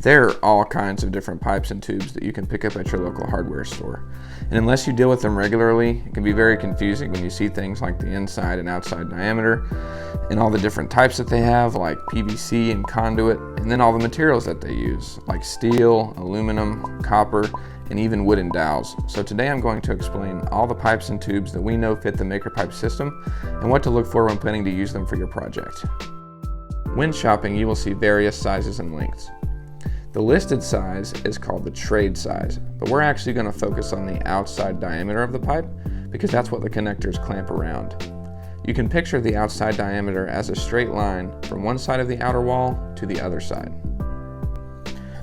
There are all kinds of different pipes and tubes that you can pick up at your local hardware store. And unless you deal with them regularly, it can be very confusing when you see things like the inside and outside diameter and all the different types that they have, like PVC and conduit, and then all the materials that they use, like steel, aluminum, copper, and even wooden dowels. So today I'm going to explain all the pipes and tubes that we know fit the MakerPipe system and what to look for when planning to use them for your project. When shopping, you will see various sizes and lengths. The listed size is called the trade size, but we're actually going to focus on the outside diameter of the pipe because that's what the connectors clamp around. You can picture the outside diameter as a straight line from one side of the outer wall to the other side.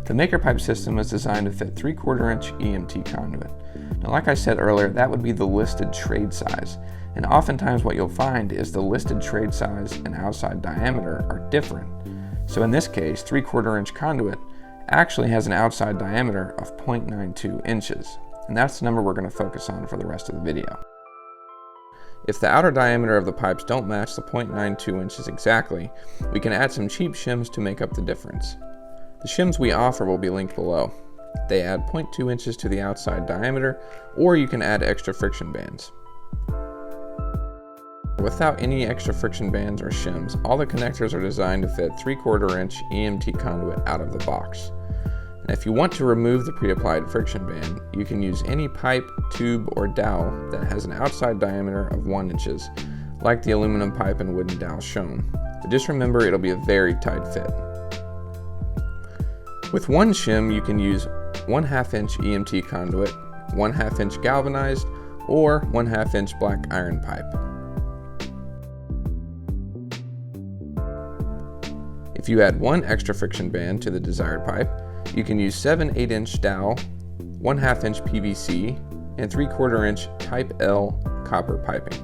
The MakerPipe system is designed to fit 3/4 inch EMT conduit. Now, like I said earlier, that would be the listed trade size, and oftentimes what you'll find is the listed trade size and outside diameter are different. So in this case, 3/4 inch conduit actually has an outside diameter of 0.92 inches, and that's the number we're going to focus on for the rest of the video. If the outer diameter of the pipes don't match the 0.92 inches exactly, we can add some cheap shims to make up the difference. The shims we offer will be linked below. They add 0.2 inches to the outside diameter, or you can add extra friction bands. Without any extra friction bands or shims, all the connectors are designed to fit 3/4 inch EMT conduit out of the box. And if you want to remove the pre-applied friction band, you can use any pipe, tube, or dowel that has an outside diameter of 1 inches, like the aluminum pipe and wooden dowel shown. But just remember, it'll be a very tight fit. With one shim, you can use 1/2 inch EMT conduit, 1/2 inch galvanized, or 1/2 inch black iron pipe. If you add one extra friction band to the desired pipe, you can use 7/8 inch dowel, 1/2 inch PVC, and 3/4 inch Type L copper piping.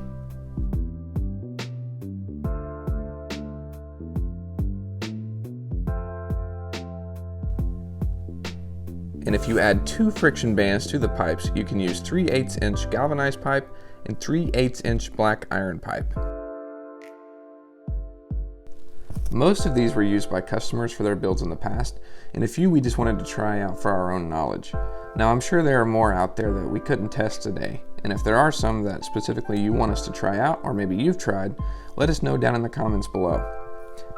And if you add 2 friction bands to the pipes, you can use 3/8 inch galvanized pipe and 3/8 inch black iron pipe. Most of these were used by customers for their builds in the past, and a few we just wanted to try out for our own knowledge. Now, I'm sure there are more out there that we couldn't test today, and if there are some that specifically you want us to try out, or maybe you've tried, let us know down in the comments below.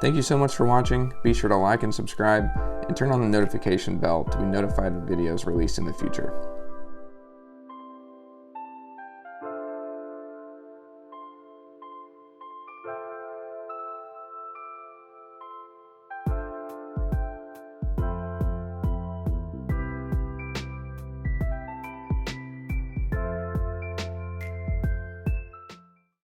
Thank you so much for watching. Be sure to like and subscribe, and turn on the notification bell to be notified of videos released in the future.